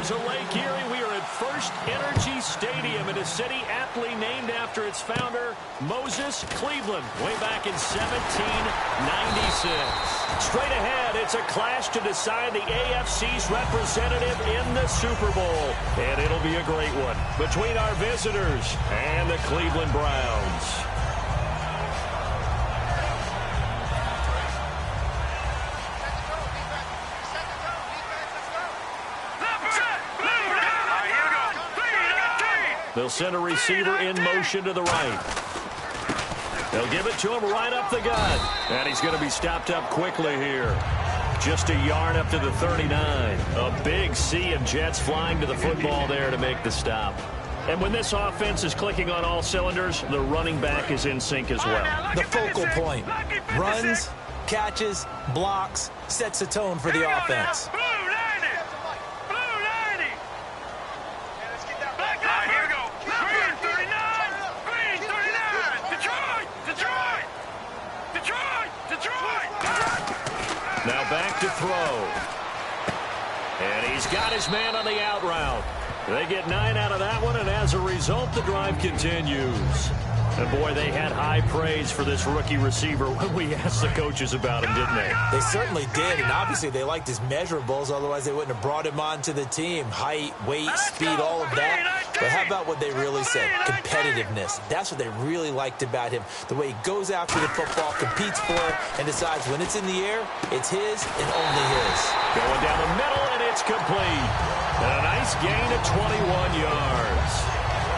shores of Lake Erie. We are at First Energy Stadium in a city aptly named after its founder, Moses Cleveland, way back in 1796. Straight ahead, it's a clash to decide the AFC's representative in the Super Bowl. And it'll be a great one between our visitors and the Cleveland Browns. They'll send a receiver in motion to the right. They'll give it to him right up the gut. And he's going to be stopped up quickly here. Just a yard up to the 39. A big sea of Jets flying to the football there to make the stop. And when this offense is clicking on all cylinders, the running back is in sync as well. The focal point. Runs, catches, blocks, sets the tone for the offense. Now back to throw. And he's got his man on the out route. They get 9 out of that one, and as a result, the drive continues. And boy, they had high praise for this rookie receiver when we asked the coaches about him, didn't they? They certainly did, and obviously they liked his measurables, otherwise they wouldn't have brought him onto the team. Height, weight, speed, all of that. But how about what they really said? Competitiveness. That's what they really liked about him. The way he goes after the football, competes for it, and decides when it's in the air, it's his and only his. Going down the middle, and it's complete. And a nice gain of 21 yards.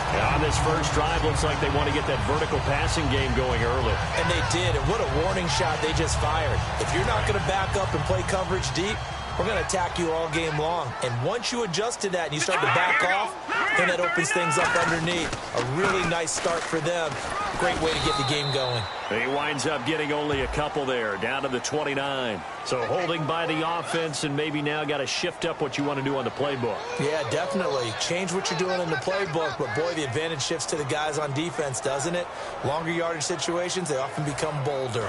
And on this first drive, looks like they want to get that vertical passing game going early. And they did, and what a warning shot they just fired. If you're not going to back up and play coverage deep, we're going to attack you all game long. And once you adjust to that and you start to back off, then that opens things up underneath. A really nice start for them. Great way to get the game going. He winds up getting only a couple there, down to the 29. So holding by the offense, and maybe now got to shift up what you want to do on the playbook. Yeah, definitely. Change what you're doing in the playbook, but boy, the advantage shifts to the guys on defense, doesn't it? Longer yardage situations, they often become bolder.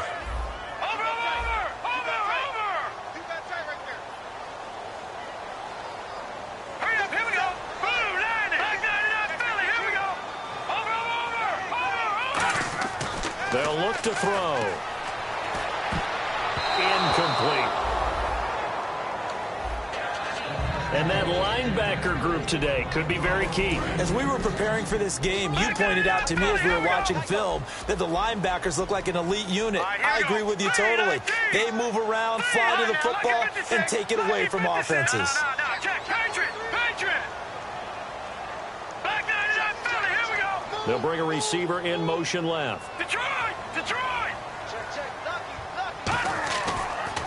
They'll look to throw. Incomplete. And that linebacker group today could be very key. As we were preparing for this game, you pointed out to me as we were watching film that the linebackers look like an elite unit. I agree with you totally. They move around, fly to the football, and take it away from offenses. They'll bring a receiver in motion left.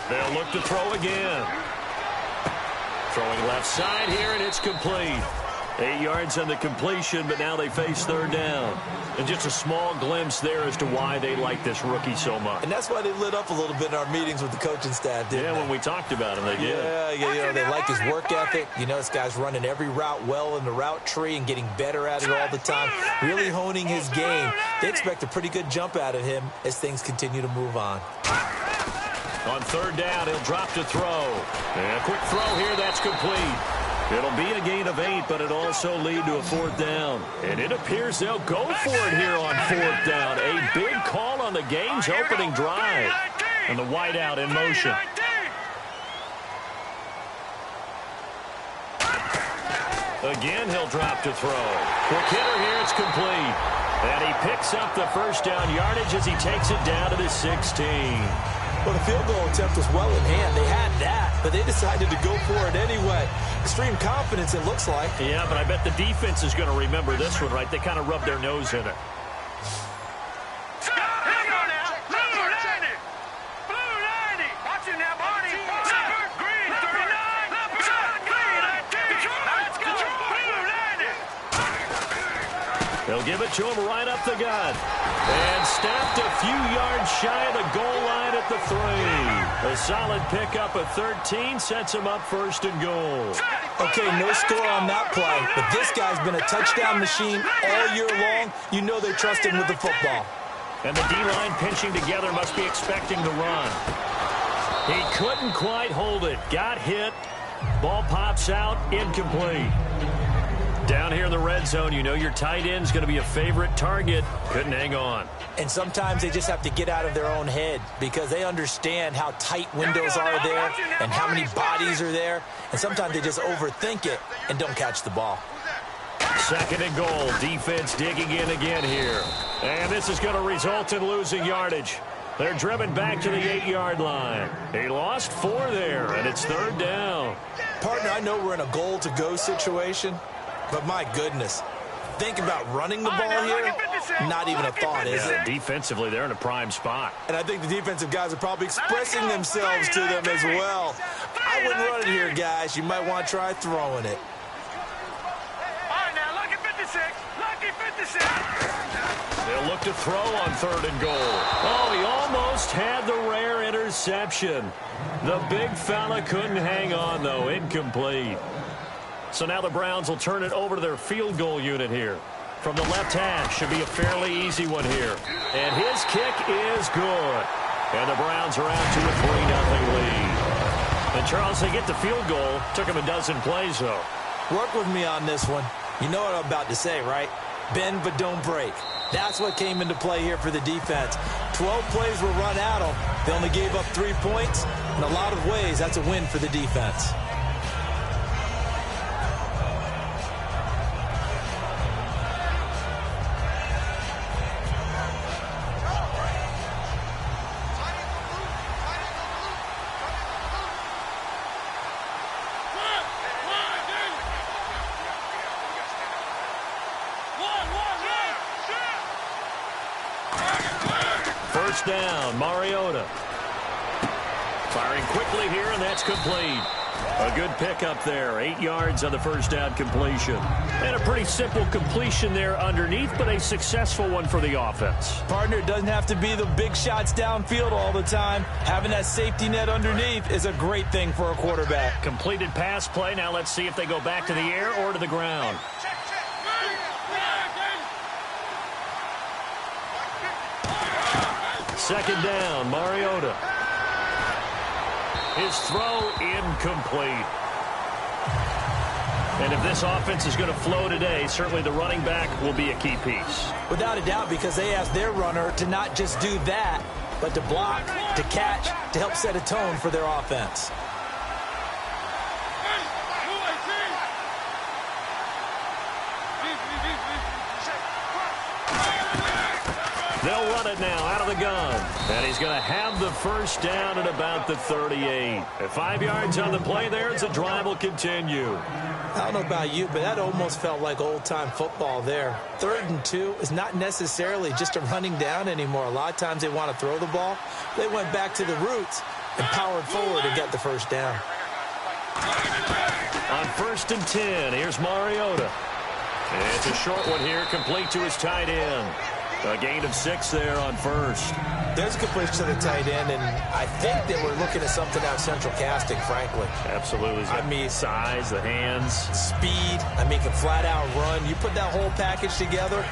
They'll look to throw again. Throwing left side here, and it's complete. 8 yards on the completion, but now they face third down. And just a small glimpse there as to why they like this rookie so much. And that's why they lit up a little bit in our meetings with the coaching staff, didn't they? Yeah, when we talked about him, they did. Yeah, they like his work ethic. You know, this guy's running every route well in the route tree and getting better at it all the time, really honing his game. They expect a pretty good jump out of him as things continue to move on. On third down, he'll drop to throw. And a quick throw here, that's complete. It'll be a gain of 8, but it'll also lead to a fourth down. And it appears they'll go for it here on fourth down. A big call on the game's opening drive. And the wideout in motion. Again, he'll drop to throw. Quick hitter here, it's complete. And he picks up the first down yardage as he takes it down to the 16. Well, the field goal attempt was well in hand. They had that, but they decided to go for it anyway. Extreme confidence, it looks like. Yeah, but I bet the defense is going to remember this one, right? They kind of rubbed their nose in it. They'll give it to him right up the gut. And snapped a few yards shy of the goal line at the 3. A solid pickup of 13 sets him up first and goal. Okay, no score on that play, but this guy's been a touchdown machine all year long. You know they trust him with the football. And the D-line pinching together must be expecting the run. He couldn't quite hold it. Got hit. Ball pops out, incomplete. Down here in the red zone, you know your tight end's going to be a favorite target. Couldn't hang on. And sometimes they just have to get out of their own head because they understand how tight windows are there and how many bodies are there. And sometimes they just overthink it and don't catch the ball. Second and goal. Defense digging in again here. And this is going to result in losing yardage. They're driven back to the 8-yard line. He lost 4 there, and it's third down. Partner, I know we're in a goal-to-go situation, but my goodness, think about running the ball here. Not even a thought, is it? Defensively, they're in a prime spot. And I think the defensive guys are probably expressing themselves to them as well. I wouldn't run it here, guys. You might want to try throwing it. They'll look to throw on third and goal. Oh, he almost had the rare interception. The big fella couldn't hang on, though. Incomplete. So now the Browns will turn it over to their field goal unit here. From the left hash, should be a fairly easy one here. And his kick is good. And the Browns are out to a 3-0 lead. And Charles, they get the field goal. Took him a dozen plays, though. Work with me on this one. You know what I'm about to say, right? Bend but don't break. That's what came into play here for the defense. 12 plays were run at them. They only gave up 3 points. In a lot of ways, that's a win for the defense. First down, Mariota. Firing quickly here, and that's complete. A good pickup there. 8 yards on the first down completion. And a pretty simple completion there underneath, but a successful one for the offense. Partner, it doesn't have to be the big shots downfield all the time. Having that safety net underneath is a great thing for a quarterback. Completed pass play. Now let's see if they go back to the air or to the ground. Second down, Mariota. His throw incomplete. And if this offense is going to flow today, certainly the running back will be a key piece. Without a doubt, because they asked their runner to not just do that, but to block, to catch, to help set a tone for their offense. They'll run it now out of the gun. And he's going to have the first down at about the 38. At 5 yards on the play there, as the drive will continue. I don't know about you, but that almost felt like old-time football there. 3rd and 2 is not necessarily just a running down anymore. A lot of times they want to throw the ball. They went back to the roots and powered forward and got the first down. On 1st and 10, here's Mariota. And it's a short one here, complete to his tight end. A gain of 6 there on first. There's a completion to the tight end, and I think that we're looking at something out of central casting, frankly. Absolutely. I mean, size, the hands. Speed. I mean, can flat out run. You put that whole package together,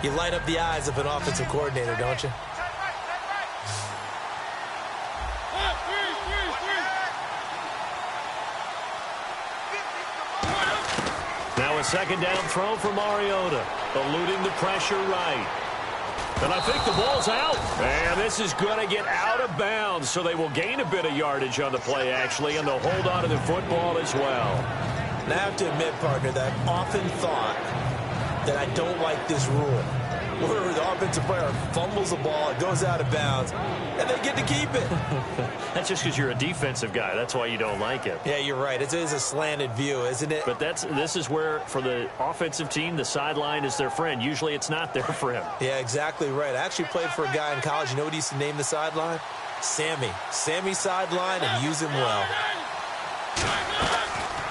you light up the eyes of an offensive coordinator, don't you? Now a second down throw for Mariota. Eluding the pressure right. And I think the ball's out. And this is going to get out of bounds, so they will gain a bit of yardage on the play, actually, and they'll hold on to the football as well. And I have to admit, partner, that I've often thought that I don't like this rule, where the offensive player fumbles the ball, it goes out of bounds, and they get to keep it. That's just because you're a defensive guy. That's why you don't like it. Yeah, you're right. It is a slanted view, isn't it? But this is where, for the offensive team, the sideline is their friend. Usually it's not their friend. Yeah, exactly right. I actually played for a guy in college. You know what he used to name the sideline? Sammy. Sammy sideline, and use him well.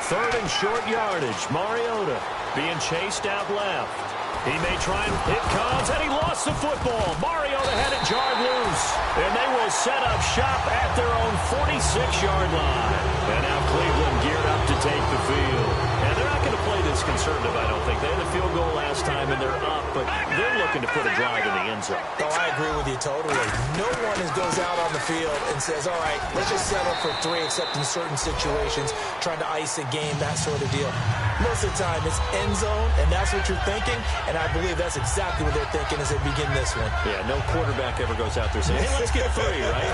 3rd and short yardage. Mariota being chased out left. He may try and it comes, and he lost the football. Mariota had it jarred loose, and they will set up shop at their own 46-yard line. And now Cleveland geared up to take the field. And they're not going to play this conservative, I don't think. They had a field goal last time, and they're up, but they're looking looking to put a drive in the end zone. Oh, I agree with you totally. No one goes out on the field and says, all right, let's just settle for 3, except in certain situations, trying to ice a game, that sort of deal. Most of the time, it's end zone, and that's what you're thinking, and I believe that's exactly what they're thinking as they begin this one. Yeah, no quarterback ever goes out there saying, hey, let's get 3, right?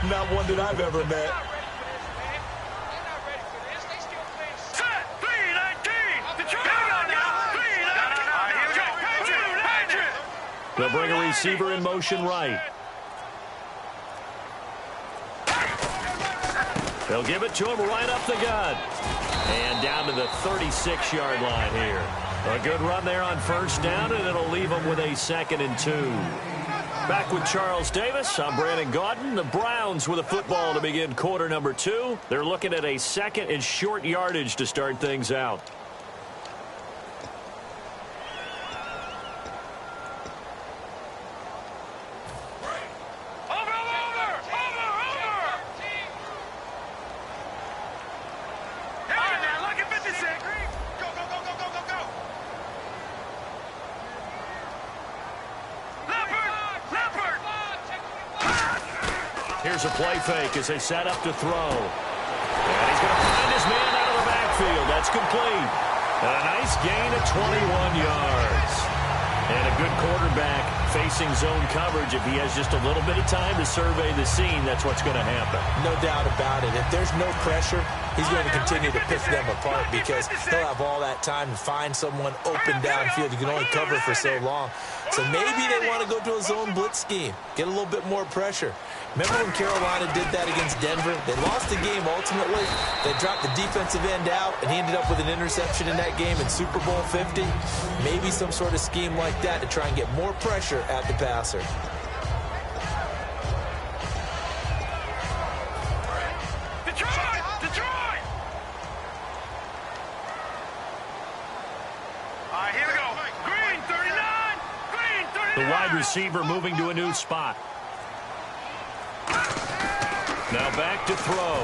Not one that I've ever met. They'll bring a receiver in motion right. They'll give it to him right up the gut. And down to the 36-yard line here. A good run there on first down, and it'll leave them with a 2nd and 2. Back with Charles Davis, I'm Brandon Gaudin. The Browns with a football to begin quarter number 2. They're looking at a 2nd and short yardage to start things out. Here's a play fake as they set up to throw. And he's going to find his man out of the backfield. That's complete. A nice gain of 21 yards. And a good quarterback facing zone coverage. If he has just a little bit of time to survey the scene, that's what's going to happen. No doubt about it. If there's no pressure, he's going to continue to pick them apart because he'll have all that time to find someone open downfield. You can only cover for so long. So maybe they want to go to a zone blitz scheme, get a little bit more pressure. Remember when Carolina did that against Denver? They lost the game ultimately. They dropped the defensive end out, and he ended up with an interception in that game in Super Bowl 50. Maybe some sort of scheme like that to try and get more pressure at the passer. The wide receiver moving to a new spot. Now back to throw.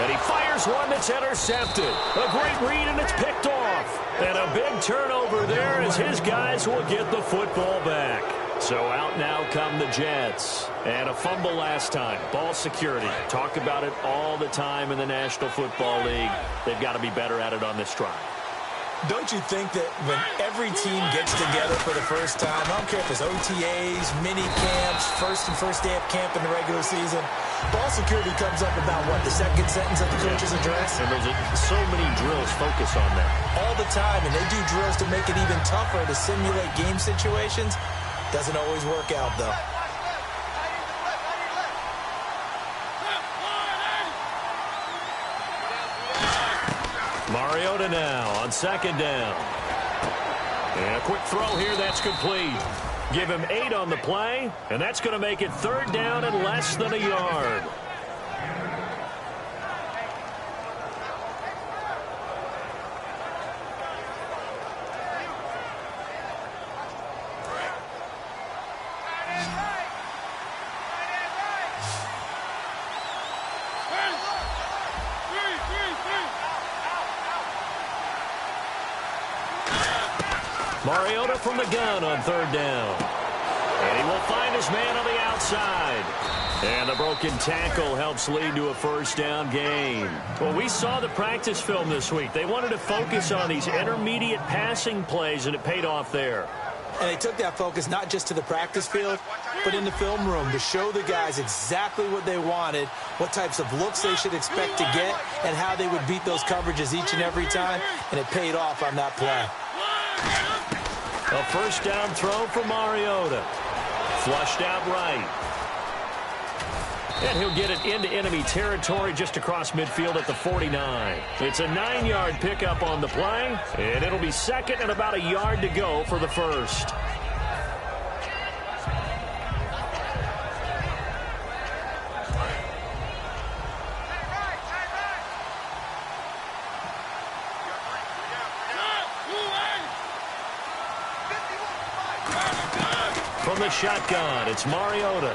And he fires one that's intercepted. A great read, and it's picked off. And a big turnover there as his guys will get the football back. So out now come the Jets. And a fumble last time. Ball security. Talk about it all the time in the National Football League. They've got to be better at it on this drive. Don't you think that when every team gets together for the first time, I don't care if it's OTAs, mini camps, first day of camp in the regular season, ball security comes up about, what, the second sentence of the coach's address? And there's so many drills focus on that. All the time, and they do drills to make it even tougher to simulate game situations. Doesn't always work out, though. Mariota now on 2nd down. And a quick throw here, that's complete. Give him 8 on the play, and that's going to make it 3rd down and less than a yard. Mariota from the gun on 3rd down. And he will find his man on the outside. And the broken tackle helps lead to a 1st down gain. Well, we saw the practice film this week. They wanted to focus on these intermediate passing plays, and it paid off there. And they took that focus not just to the practice field, but in the film room to show the guys exactly what they wanted, what types of looks they should expect to get, and how they would beat those coverages each and every time. And it paid off on that play. A 1st down throw for Mariota. Flushed out right. And he'll get it into enemy territory just across midfield at the 49. It's a 9-yard pickup on the play, and it'll be 2nd and about a yard to go for the 1st. From the shotgun, it's Mariota.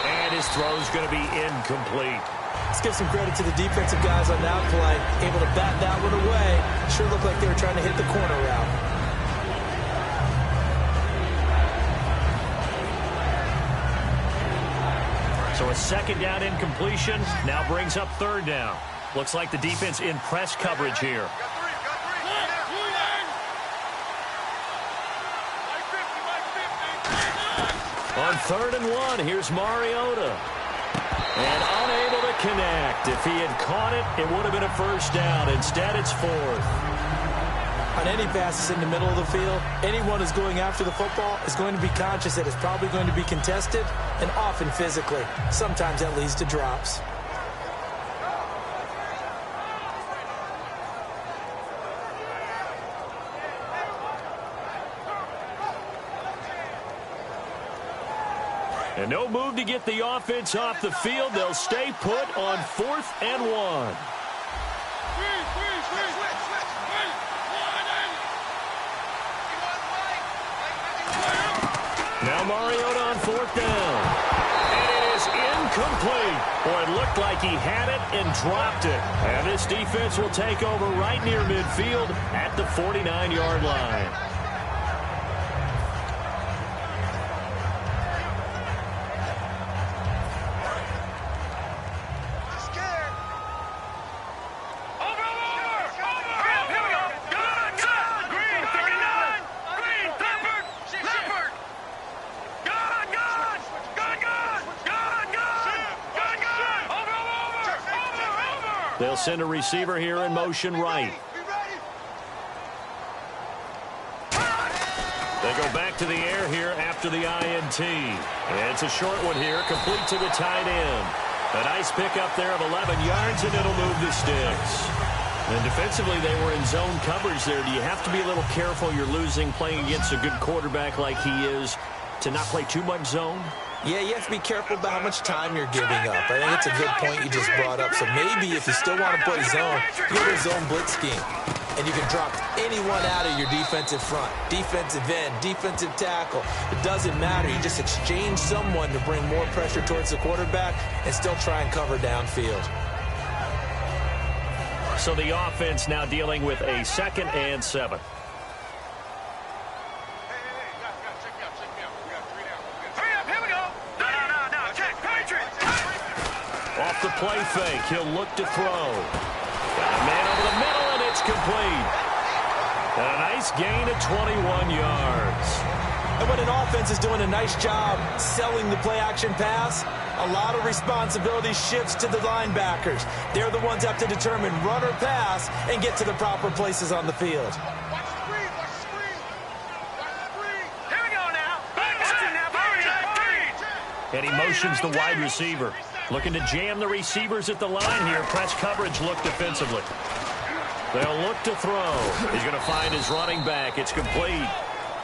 And his throw's going to be incomplete. Let's give some credit to the defensive guys on that play. Able to bat that one away. Sure looked like they were trying to hit the corner route. So a second down incompletion now brings up third down. Looks like the defense in press coverage here. On 3rd and 1, here's Mariota. And unable to connect. If he had caught it, it would have been a first down. Instead, it's 4th. On any passes in the middle of the field, anyone who's going after the football is going to be conscious that it's probably going to be contested, and often physically. Sometimes that leads to drops. And no move to get the offense off the field. They'll stay put on 4th and 1. Now Mariota on 4th down. And it is incomplete. Boy, it looked like he had it and dropped it. And this defense will take over right near midfield at the 49-yard line. They'll send a receiver here in motion right. They go back to the air here after the INT. And it's a short one here, complete to the tight end. A nice pickup there of 11 yards, and it'll move the sticks. And defensively, they were in zone coverage there. Do you have to be a little careful? You're losing, playing against a good quarterback like he is, to not play too much zone? Yeah, you have to be careful about how much time you're giving up. I think it's a good point you just brought up. So maybe if you still want to play zone, you go to zone blitz scheme. And you can drop anyone out of your defensive front, defensive end, defensive tackle. It doesn't matter. You just exchange someone to bring more pressure towards the quarterback and still try and cover downfield. So the offense now dealing with a 2nd and 7. Off the play fake, he'll look to throw. Got a man over the middle, and it's complete. And a nice gain of 21 yards. And when an offense is doing a nice job selling the play-action pass, a lot of responsibility shifts to the linebackers. They're the ones that have to determine run or pass and get to the proper places on the field. And he motions the wide receiver. Looking to jam the receivers at the line here. Press coverage look defensively. They'll look to throw. He's going to find his running back. It's complete.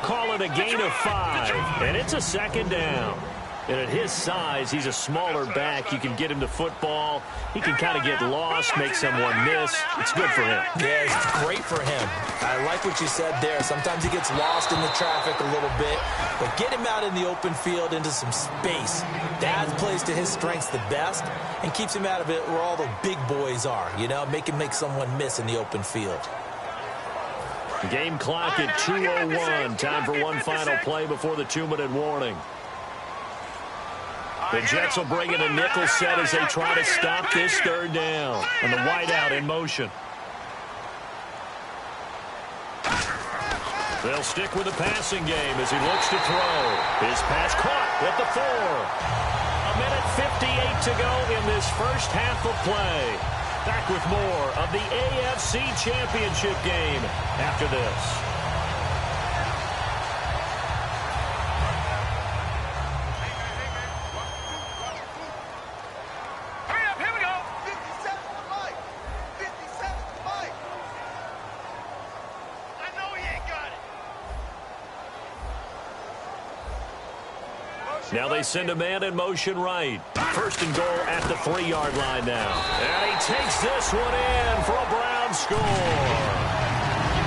Call it a gain of 5. And it's a 2nd down. And at his size, he's a smaller back. You can get him the football. He can kind of get lost, make someone miss. It's good for him. Yeah, it's great for him. I like what you said there. Sometimes he gets lost in the traffic a little bit. But get him out in the open field into some space. That plays to his strengths the best and keeps him out of it where all the big boys are. You know, make him make someone miss in the open field. Game clock at 2:01. Time for one final play before the 2-minute warning. The Jets will bring in a nickel set as they try to stop this 3rd down. And the wideout in motion. They'll stick with the passing game as he looks to throw. His pass caught at the 4. 1:58 to go in this first half of play. Back with more of the AFC Championship game after this. Now they send a man in motion right. 1st and goal at the 3-yard line now. And he takes this one in for a Brown score.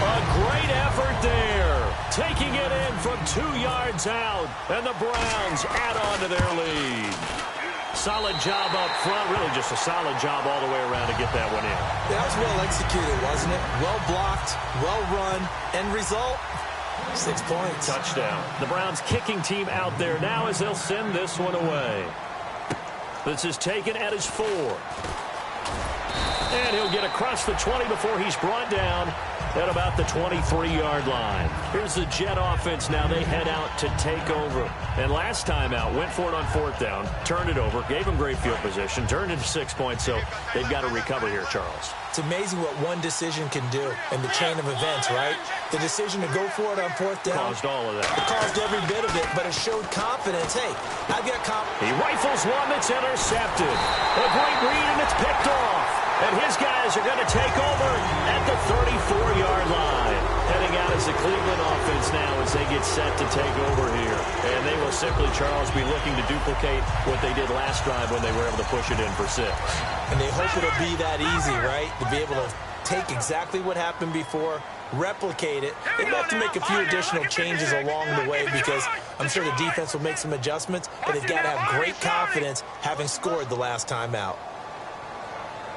A great effort there. Taking it in from 2 yards out. And the Browns add on to their lead. Solid job up front. Really just a solid job all the way around to get that one in. Yeah, that was well executed, wasn't it? Well blocked, well run. End result? 6 points. Touchdown. The Browns kicking team out there now as they'll send this one away. This is taken at his 4. And he'll get across the 20 before he's brought down at about the 23-yard line. Here's the Jet offense now. They head out to take over. And last time out, went for it on 4th down, turned it over, gave them great field position, turned into 6 points, so they've got to recover here, Charles. It's amazing what one decision can do in the chain of events, right? The decision to go for it on 4th down. Caused all of that. It caused every bit of it, but it showed confidence. Hey, I've got confidence. He rifles one that's intercepted. A great read, and it's picked off. And his guys are going to take over at the 34-yard line. Heading out as the Cleveland offense now as they get set to take over here. And they will simply, Charles, be looking to duplicate what they did last drive when they were able to push it in for 6. And they hope it'll be that easy, right? To be able to take exactly what happened before, replicate it. They have to make a few additional changes along the way because I'm sure the defense will make some adjustments, but they've got to have great confidence having scored the last time out.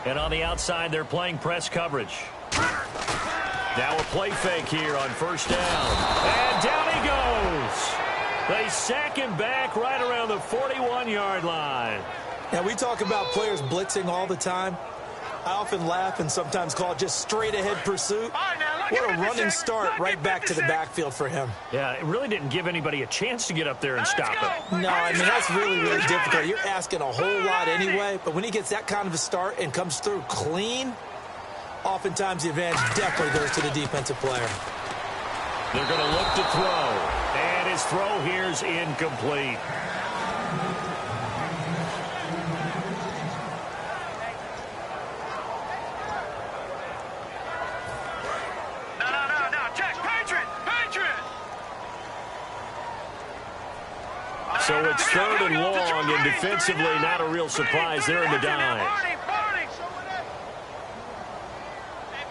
And on the outside, they're playing press coverage. Now a play fake here on 1st down. And down he goes. They sack him back right around the 41-yard line. Now, we talk about players blitzing all the time. I often laugh and sometimes call it just straight-ahead pursuit. What a running start right back to the backfield for him. Yeah, it really didn't give anybody a chance to get up there and stop him. No, I mean, that's really, really difficult. You're asking a whole lot anyway, but when he gets that kind of a start and comes through clean, oftentimes the advantage definitely goes to the defensive player. They're going to look to throw, and his throw here's incomplete. So it's 3rd and long, and defensively not a real surprise. They're in the dime.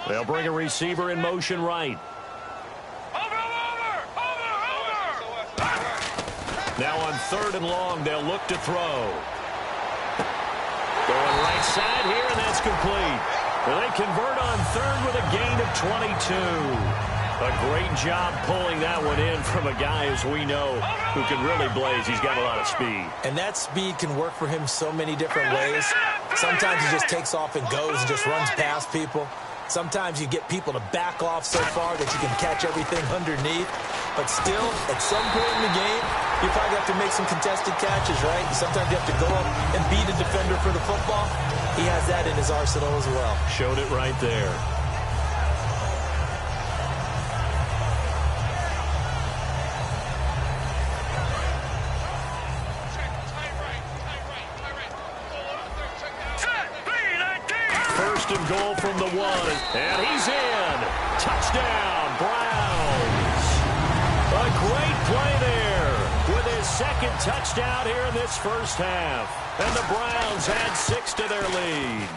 They'll bring a receiver in motion right. Now on 3rd and long, they'll look to throw. Going right side here, and that's complete. Well, they convert on 3rd with a gain of 22. A great job pulling that one in from a guy, as we know, who can really blaze. He's got a lot of speed. And that speed can work for him so many different ways. Sometimes he just takes off and goes and just runs past people. Sometimes you get people to back off so far that you can catch everything underneath. But still, at some point in the game, you probably have to make some contested catches, right? Sometimes you have to go up and beat a defender for the football. He has that in his arsenal as well. Showed it right there. And goal from the 1, and he's in. Touchdown, Browns. A great play there with his 2nd touchdown here in this first half. And the Browns add 6 to their lead.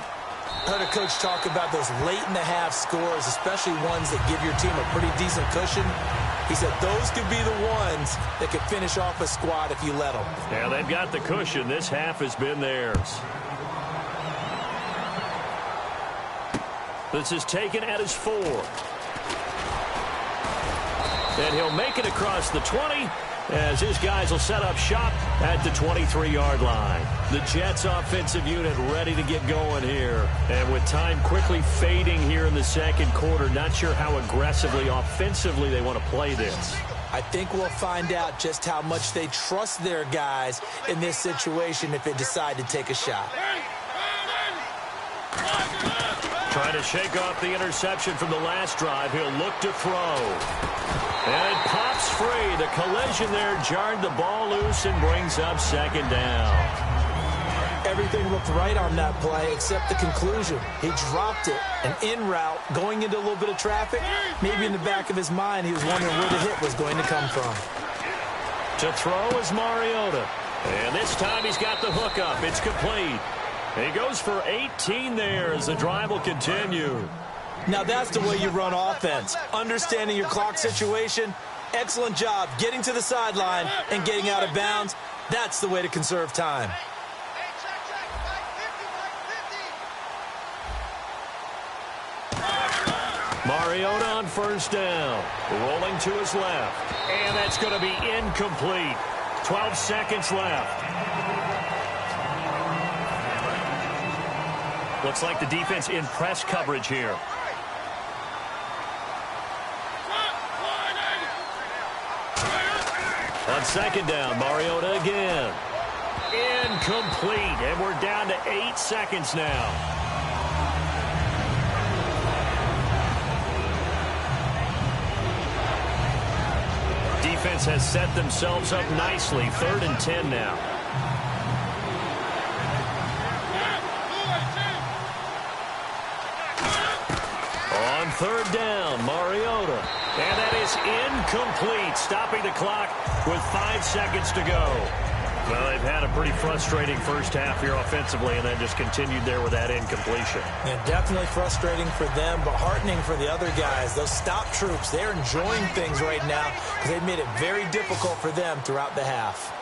I heard a coach talk about those late-in-the-half scores, especially ones that give your team a pretty decent cushion. He said those could be the ones that could finish off a squad if you let them. Yeah, they've got the cushion. This half has been theirs. This is taken at his 4. And he'll make it across the 20 as his guys will set up shop at the 23-yard line. The Jets offensive unit ready to get going here. And with time quickly fading here in the 2nd quarter, not sure how aggressively, offensively they want to play this. I think we'll find out just how much they trust their guys in this situation if they decide to take a shot. Trying to shake off the interception from the last drive. He'll look to throw. And it pops free. The collision there jarred the ball loose and brings up 2nd down. Everything looked right on that play except the conclusion. He dropped it, an in route, going into a little bit of traffic. Maybe in the back of his mind he was wondering where the hit was going to come from. To throw is Mariota. And this time he's got the hook up. It's complete. He goes for 18 there as the drive will continue. Now that's the way you run offense. Understanding your clock situation. Excellent job getting to the sideline and getting out of bounds. That's the way to conserve time. Mariota on 1st down. Rolling to his left. And that's going to be incomplete. 12 seconds left. Looks like the defense in press coverage here. On second down, Mariota again. Incomplete, and we're down to 8 seconds now. Defense has set themselves up nicely. 3rd and 10 now. On 3rd down, Mariota. And that is incomplete, stopping the clock with 5 seconds to go. Well, they've had a pretty frustrating first half here offensively, and then just continued there with that incompletion. Yeah, definitely frustrating for them, but heartening for the other guys. Those stop troops, they're enjoying things right now because they've made it very difficult for them throughout the half.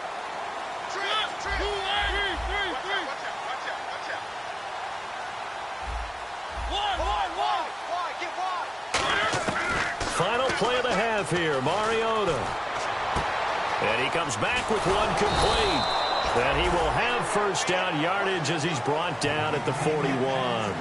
Final play of the half here, Mariota. And he comes back with one complete. And he will have first down yardage as he's brought down at the 41.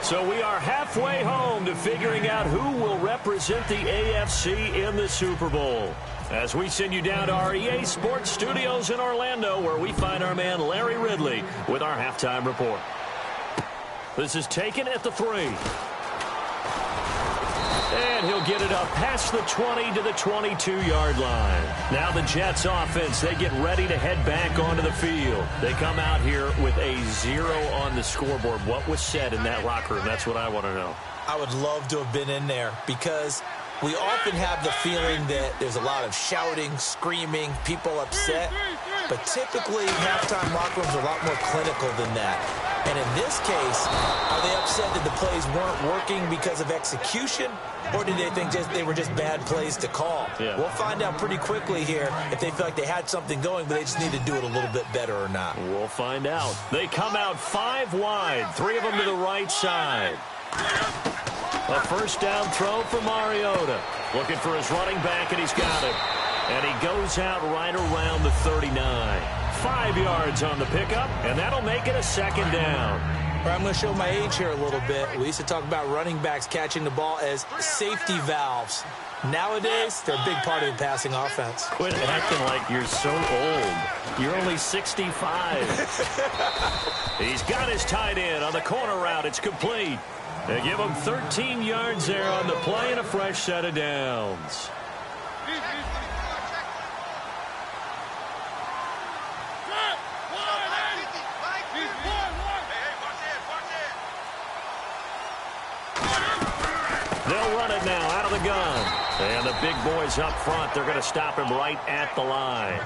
So we are halfway home to figuring out who will represent the AFC in the Super Bowl. As we send you down to our EA Sports Studios in Orlando, where we find our man Larry Ridley with our halftime report. This is taken at the 3. And he'll get it up past the 20 to the 22-yard line. Now the Jets offense, they get ready to head back onto the field. They come out here with a 0 on the scoreboard. What was said in that locker room? That's what I want to know. I would love to have been in there because we often have the feeling that there's a lot of shouting, screaming, people upset. But typically, halftime locker rooms are a lot more clinical than that. And in this case, are they upset that the plays weren't working because of execution? Or do they think they were just bad plays to call? Yeah. We'll find out pretty quickly here if they feel like they had something going, but they just need to do it a little bit better or not. We'll find out. They come out 5 wide, 3 of them to the right side. A first down throw for Mariota. Looking for his running back, and he's got it. And he goes out right around the 39. 5 yards on the pickup, and that'll make it a second down. I'm going to show my age here a little bit. We used to talk about running backs catching the ball as safety valves. Nowadays, they're a big part of the passing offense. Quit acting like you're so old. You're only 65. He's got his tight end on the corner route. It's complete. They give him 13 yards there on the play and a fresh set of downs. They'll run it now out of the gun. And the big boys up front, they're going to stop him right at the line.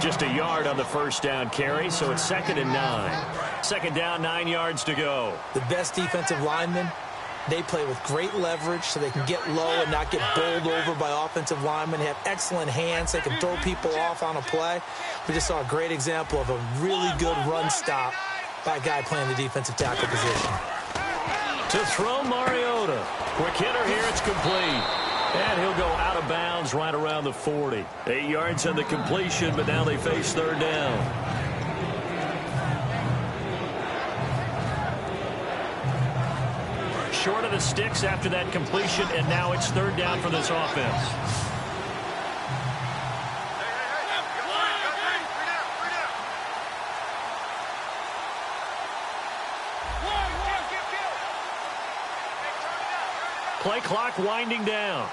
Just a yard on the first down carry, so it's 2nd and 9. Second down, 9 yards to go. The best defensive linemen, they play with great leverage so they can get low and not get bowled over by offensive linemen. They have excellent hands. They can throw people off on a play. We just saw a great example of a really good run stop by a guy playing the defensive tackle position. To throw Mariota. Quick hitter here, it's complete. And he'll go out of bounds right around the 40. 8 yards on the completion, but now they face 3rd down. Short of the sticks after that completion, and now it's 3rd down for this offense. Play clock winding down.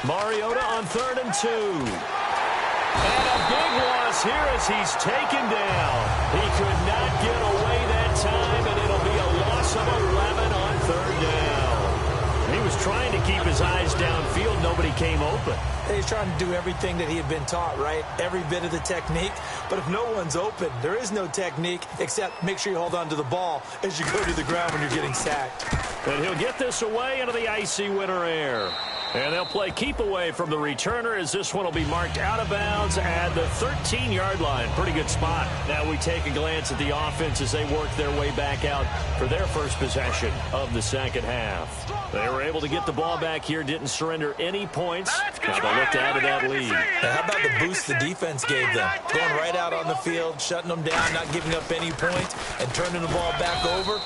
Mariota on 3rd and 2. And a big loss here as he's taken down. He could not get away that time, and it'll be a loss of 11 on 3rd down. He was trying to keep his eyes downfield. Nobody came open. He's trying to do everything that he had been taught, right? Every bit of the technique. But if no one's open, there is no technique except make sure you hold on to the ball as you go to the ground when you're getting sacked. And he'll get this away into the icy winter air. And they'll play keep away from the returner as this one will be marked out of bounds at the 13-yard line. Pretty good spot. Now we take a glance at the offense as they work their way back out for their first possession of the second half. They were able to get the ball back here, didn't surrender any points. Now they look to add to that lead. Now, how about the boost the defense gave them? Going right out on the field, shutting them down, not giving up any points, and turning the ball back over.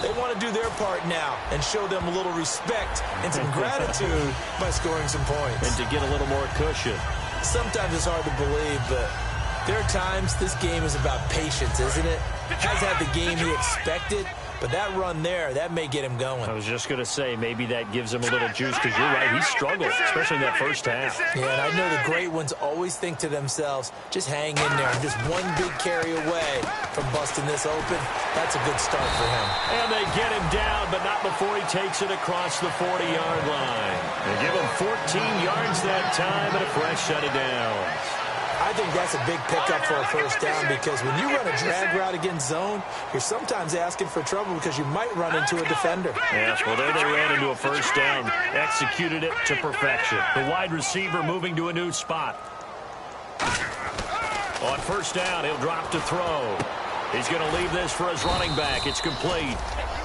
They want to do their part now and show them a little respect and some gratitude by scoring some points. And to get a little more cushion. Sometimes it's hard to believe, but there are times this game is about patience, isn't it? Has had the game he expected, but that run there, that may get him going. I was just going to say, maybe that gives him a little juice, because you're right, he struggled, especially in that first half. Yeah, and I know the great ones always think to themselves, just hang in there. I'm just one big carry away from busting this open. That's a good start for him. And they get him down, but not before he takes it across the 40-yard line. They give him 14 yards that time and a fresh set of downs. I think that's a big pickup for a first down, because when you run a drag route against zone, you're sometimes asking for trouble because you might run into a defender. Yes, well, there they ran into a first down, executed it to perfection. The wide receiver moving to a new spot. On first down, he'll drop to throw. He's going to leave this for his running back. It's complete.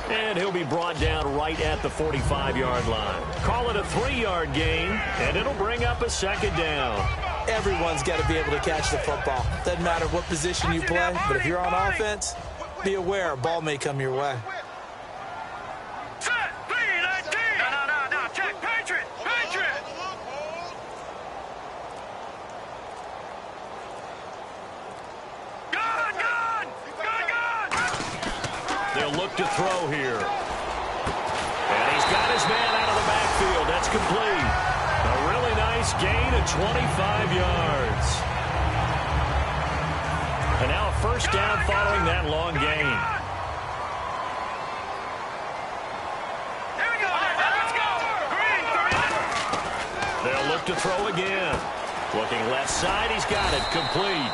And he'll be brought down right at the 45-yard line. Call it a 3-yard gain, and it'll bring up a second down. Everyone's got to be able to catch the football. Doesn't matter what position you play, but if you're on offense, be aware a ball may come your way. Set, B19. No, check, Patriot. Gun. They'll look to throw here. And he's got his man out of the backfield. That's complete. A really nice gain of 25 yards. And now a first down following that long gain. Here we go. Let's go. Green. They'll look to throw again. Looking left side, he's got it. Complete.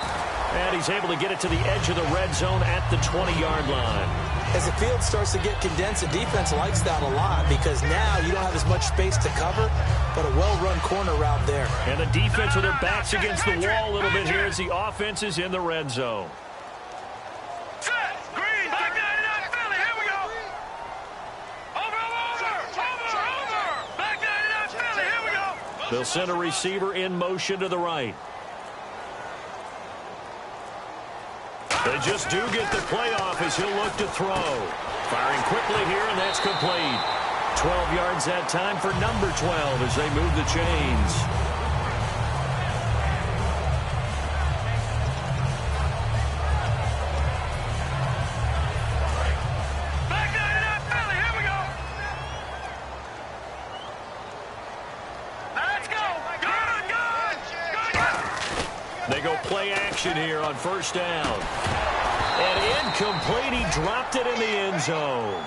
And he's able to get it to the edge of the red zone at the 20-yard line. As the field starts to get condensed, the defense likes that a lot, because now you don't have as much space to cover, but a well-run corner route there. And the defense with their backs against the wall a little bit here as the offense is in the red zone. Set, green, back 99 Philly. Here we go. Over. Back 99 Philly. Here we go. They'll send a receiver in motion to the right. They just do get the play off as he'll look to throw. Firing quickly here, and that's complete. 12 yards that time for number 12 as they move the chains. Back 99 Philly. Here we go. Let's go. Good. They go play action here on first down. And incomplete. He dropped it in the end zone.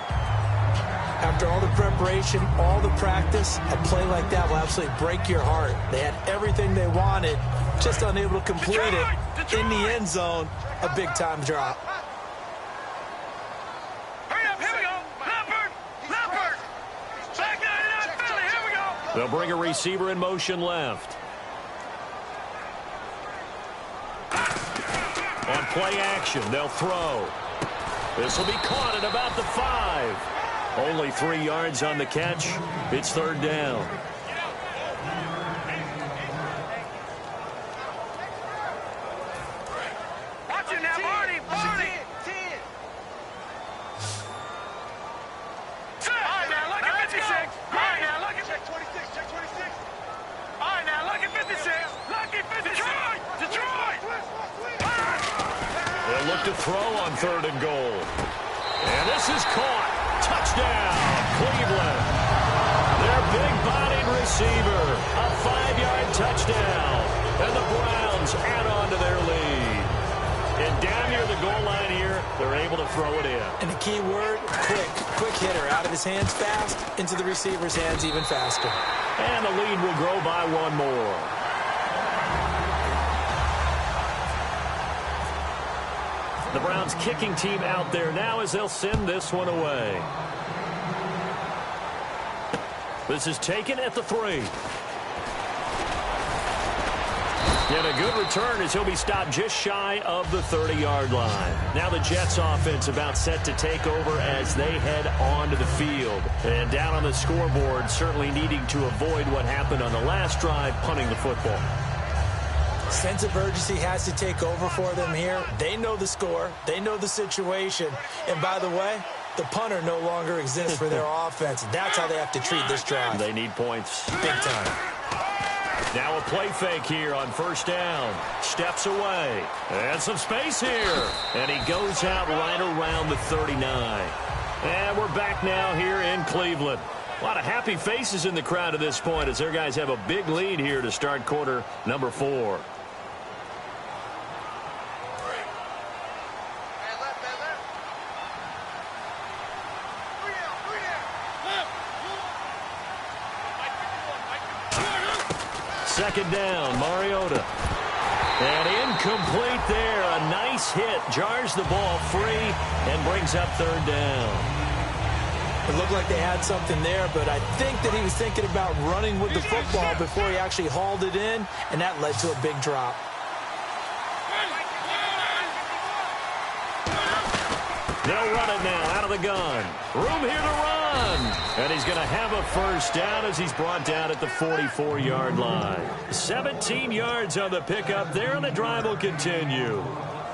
After all the preparation, all the practice, a play like that will absolutely break your heart. They had everything they wanted, just unable to complete it in the end zone. A big-time drop. Hurry up. Here we go. Leopard. Back 99 Philly. Here we go. They'll bring a receiver in motion left. On play action, they'll throw. This will be caught at about the 5. Only 3 yards on the catch. It's third down. Watch it now, Barney. All right, now look at 56. All right, now look at check 26. All right, now look at 56. Lucky 56. Detroit. They'll look to throw on third and goal. And this is caught. Touchdown, Cleveland. Their big-bodied receiver. A 5-yard touchdown. And the Browns add on to their lead. And down near the goal line here, they're able to throw it in. And the key word, quick. Quick hitter. Out of his hands fast, into the receiver's hands even faster. And the lead will grow by one more. The Browns kicking team out there now as they'll send this one away. This is taken at the 3. And a good return as he'll be stopped just shy of the 30-yard line. Now the Jets offense about set to take over as they head onto the field. And down on the scoreboard, certainly needing to avoid what happened on the last drive, punting the football. Sense of urgency has to take over for them here. They know the score. They know the situation. And by the way, The punter no longer exists for their offense. That's how they have to treat this drive. They need points. Big time. Now a play fake here on first down. Steps away. And some space here. And he goes out right around the 39. And we're back now here in Cleveland. A lot of happy faces in the crowd at this point as their guys have a big lead here to start quarter number 4. Second down, Mariota. And incomplete there. A nice hit. Jars the ball free and brings up third down. It looked like they had something there, but I think that he was thinking about running with the football before he actually hauled it in, and that led to a big drop. They'll run it now out of the gun. Room here to run. And he's going to have a first down as he's brought down at the 44-yard line. 17 yards on the pickup there, and the drive will continue.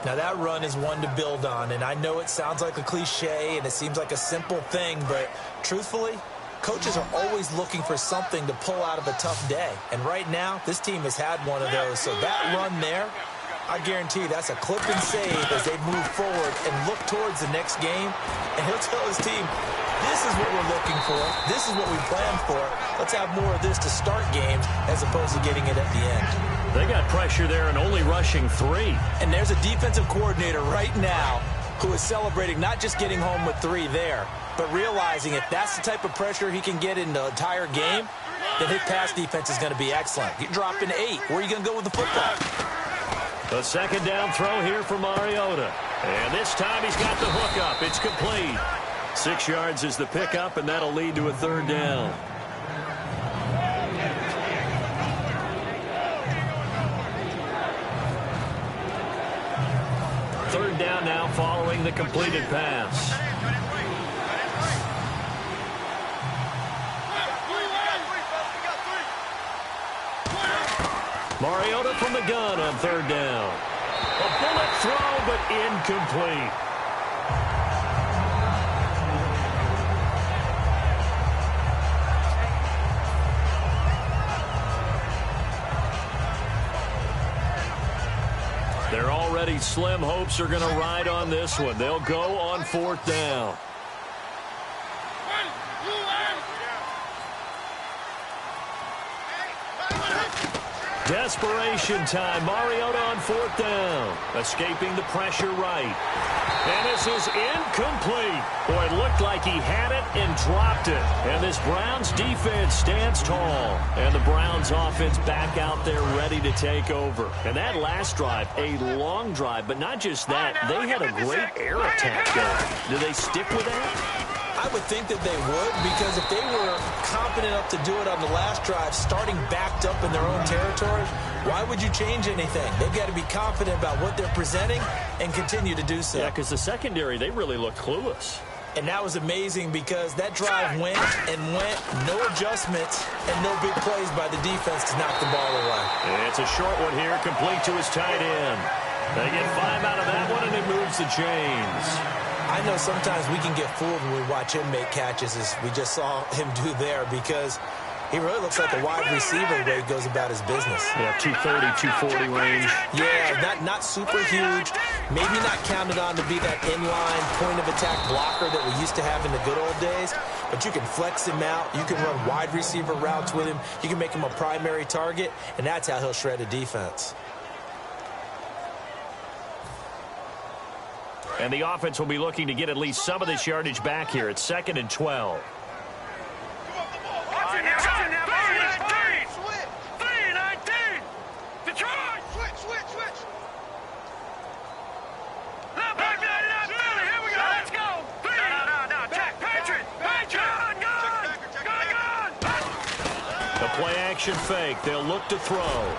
Now, that run is one to build on, and I know it sounds like a cliche and it seems like a simple thing, but truthfully, coaches are always looking for something to pull out of a tough day. And right now, this team has had one of those. So that run there, I guarantee that's a clip and save as they move forward and look towards the next game. And he'll tell his team, this is what we're looking for. This is what we planned for. Let's have more of this to start games as opposed to getting it at the end. They got pressure there and only rushing 3. And there's a defensive coordinator right now who is celebrating not just getting home with 3 there, but realizing if that's the type of pressure he can get in the entire game, then his pass defense is going to be excellent. You're dropping 8. Where are you going to go with the football? A second down throw here for Mariota. And this time he's got the hook up. It's complete. 6 yards is the pickup, and that'll lead to a third down. Third down now following the completed pass. Mariota from the gun on third down. A bullet throw, but incomplete. Their already slim hopes are going to ride on this one. They'll go on fourth down. Desperation time. Mariota on fourth down. Escaping the pressure right. And this is incomplete. Boy, it looked like he had it and dropped it. And this Browns defense stands tall. And the Browns offense back out there ready to take over. And that last drive, a long drive, but not just that. They had a great air attack going. Do they stick with that? I would think that they would, because if they were confident enough to do it on the last drive, starting backed up in their own territory, why would you change anything? They've got to be confident about what they're presenting and continue to do so. Yeah, because the secondary, they really looked clueless. And that was amazing because that drive went and went, no adjustments and no big plays by the defense to knock the ball away. And it's a short one here, complete to his tight end. They get 5 out of that one, and it moves the chains. I know sometimes we can get fooled when we watch him make catches, as we just saw him do there, because he really looks like a wide receiver the way he goes about his business. Yeah, 230, 240 range. Yeah, not super huge. Maybe not counted on to be that inline point-of-attack blocker that we used to have in the good old days, but you can flex him out. You can run wide receiver routes with him. You can make him a primary target, and that's how he'll shred a defense. And the offense will be looking to get at least some of this yardage back here. It's 2nd and 12. The play action fake. They'll look to throw.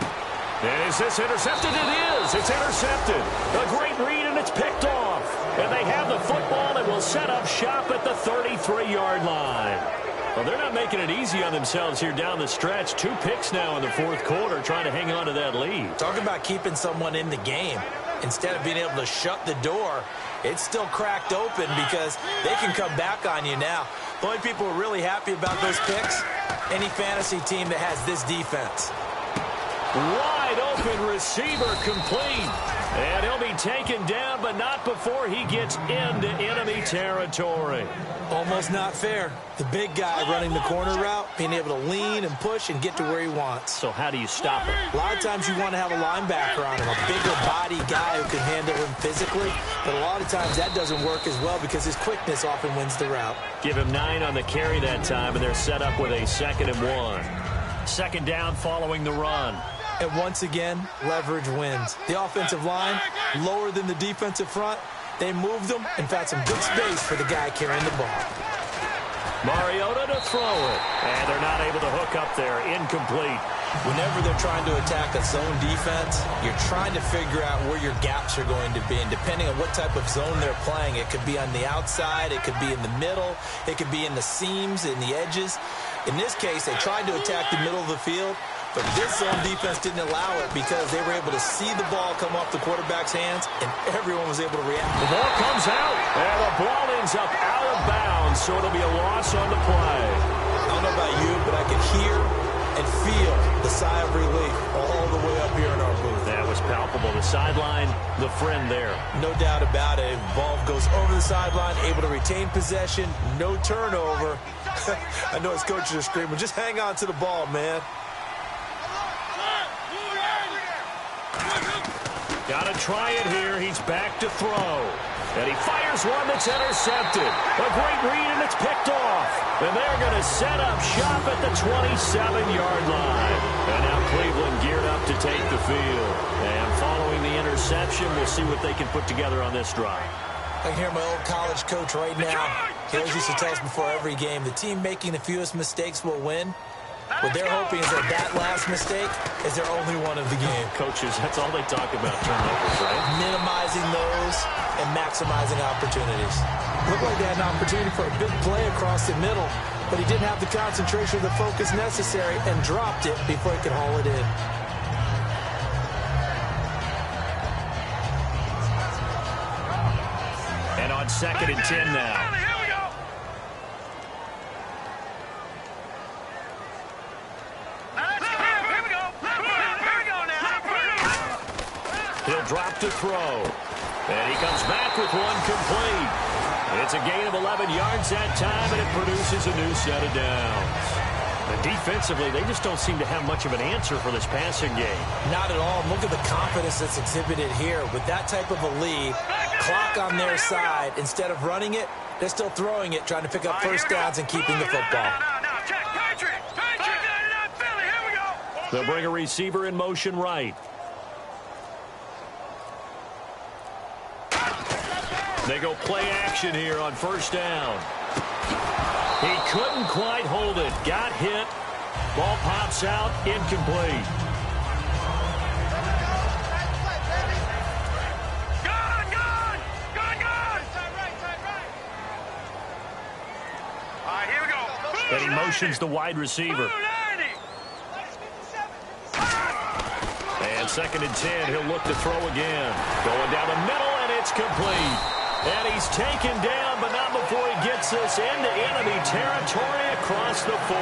And is this intercepted? It is. It's intercepted. A great read, and it's picked off. And they have the football and will set up shop at the 33-yard line. Well, they're not making it easy on themselves here down the stretch. 2 picks now in the fourth quarter, trying to hang on to that lead. Talk about keeping someone in the game. Instead of being able to shut the door, it's still cracked open because they can come back on you now. The only people who are really happy about those picks, any fantasy team that has this defense. Wide open receiver complete. And he'll be taken down, but not before he gets into enemy territory. Almost not fair. The big guy running the corner route, being able to lean and push and get to where he wants. So how do you stop him? A lot of times you want to have a linebacker on him, a bigger body guy who can handle him physically. But a lot of times that doesn't work as well because his quickness often wins the route. Give him 9 on the carry that time, and they're set up with a 2nd and 1. Second down following the run. And once again, leverage wins. The offensive line, lower than the defensive front. They moved them and found some good space for the guy carrying the ball. Mariota to throw it. And they're not able to hook up there. Incomplete. Whenever they're trying to attack a zone defense, you're trying to figure out where your gaps are going to be. And depending on what type of zone they're playing, it could be on the outside, it could be in the middle, it could be in the seams, in the edges. In this case, they tried to attack the middle of the field. But this zone defense didn't allow it because they were able to see the ball come off the quarterback's hands, and everyone was able to react. The ball comes out, and the ball ends up out of bounds, so it'll be a loss on the play. I don't know about you, but I could hear and feel the sigh of relief all the way up here in our booth. That was palpable. The sideline, the friend there. No doubt about it. Ball goes over the sideline, able to retain possession, no turnover. I know his coaches are screaming, just hang on to the ball, man. Got to try it here. He's back to throw. And he fires one that's intercepted. A great read, and it's picked off. And they're going to set up shop at the 27-yard line. And now Cleveland geared up to take the field. And following the interception, we'll see what they can put together on this drive. I can hear my old college coach right now. He always used to tell us before every game, the team making the fewest mistakes will win. What they're hoping is that last mistake is their only one of the game. Coaches, that's all they talk about, turnovers, right? Minimizing those and maximizing opportunities. Looked like they had an opportunity for a big play across the middle, but he didn't have the concentration or the focus necessary and dropped it before he could haul it in. And on 2nd and 10 now. He'll drop to throw. And he comes back with one complete. It's a gain of 11 yards that time, and it produces a new set of downs. And defensively, they just don't seem to have much of an answer for this passing game. Not at all. Look at the confidence that's exhibited here. With that type of a lead, clock on their side, instead of running it, they're still throwing it, trying to pick up first downs and keeping the football. They'll bring a receiver in motion right. They go play action here on first down. He couldn't quite hold it. Got hit. Ball pops out. Incomplete. Gone! All right, here we go. And he motions the wide receiver. And 2nd and 10. He'll look to throw again. Going down the middle, and it's complete. And he's taken down, but not before he gets us into enemy territory across the 40.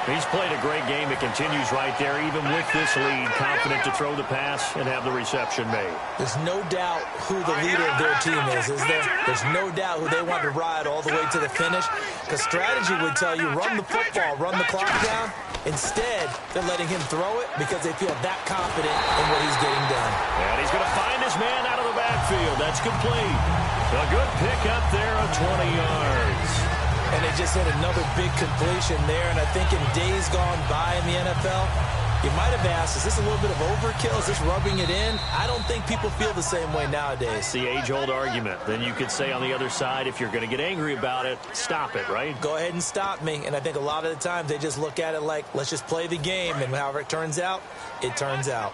He's played a great game. It continues right there, even with this lead. Confident to throw the pass and have the reception made. There's no doubt who the leader of their team is there? There's no doubt who they want to ride all the way to the finish. Because strategy would tell you, run the football, run the clock down. Instead, they're letting him throw it because they feel that confident in what he's getting done. And he's going to find his man out of the backfield. That's complete. A good pickup there of 20 yards. And they just had another big completion there. And I think in days gone by in the NFL, you might have asked, is this a little bit of overkill? Is this rubbing it in? I don't think people feel the same way nowadays. It's the age-old argument. Then you could say on the other side, if you're going to get angry about it, stop it, right? Go ahead and stop me. And I think a lot of the times they just look at it like, let's just play the game. And however it turns out, it turns out.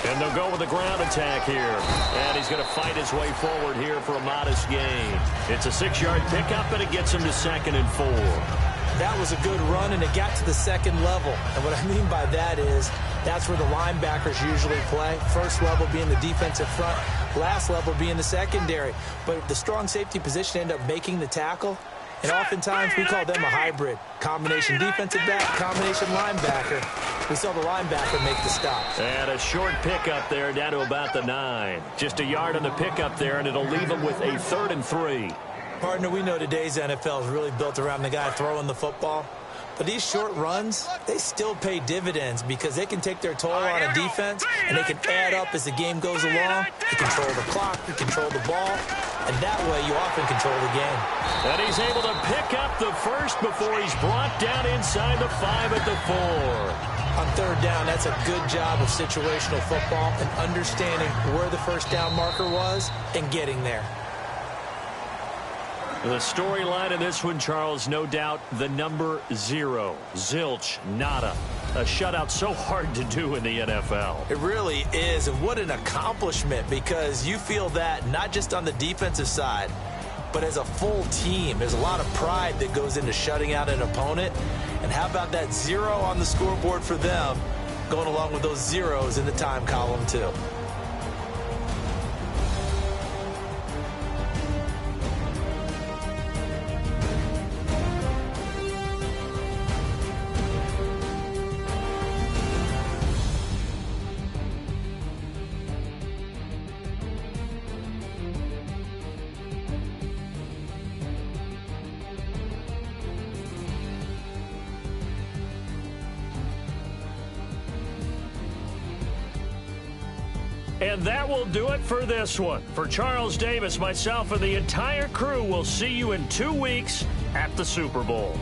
And they'll go with the ground attack here. And he's going to fight his way forward here for a modest gain. It's a 6-yard pickup, and it gets him to 2nd and 4. That was a good run, and it got to the second level. And what I mean by that is that's where the linebackers usually play. First level being the defensive front, last level being the secondary. But the strong safety position ended up making the tackle. And oftentimes we call them a hybrid. Combination defensive back, combination linebacker. We saw the linebacker make the stop. And a short pickup there down to about the 9. Just a yard on the pickup there, and it'll leave them with a 3rd and 3. Partner, we know today's NFL is really built around the guy throwing the football. But these short runs, they still pay dividends because they can take their toll on a defense, and they can add up as the game goes along. You control the clock, you control the ball, and that way you often control the game. And he's able to pick up the first before he's brought down inside the 5 at the 4. On 3rd down, that's a good job of situational football and understanding where the first down marker was and getting there. The storyline in this one, Charles, no doubt the number 0. Zilch, nada. A shutout so hard to do in the NFL. It really is, and what an accomplishment, because you feel that not just on the defensive side, but as a full team. There's a lot of pride that goes into shutting out an opponent. And how about that 0 on the scoreboard for them, going along with those zeros in the time column too. And that will do it for this one. For Charles Davis, myself, and the entire crew, we'll see you in 2 weeks at the Super Bowl.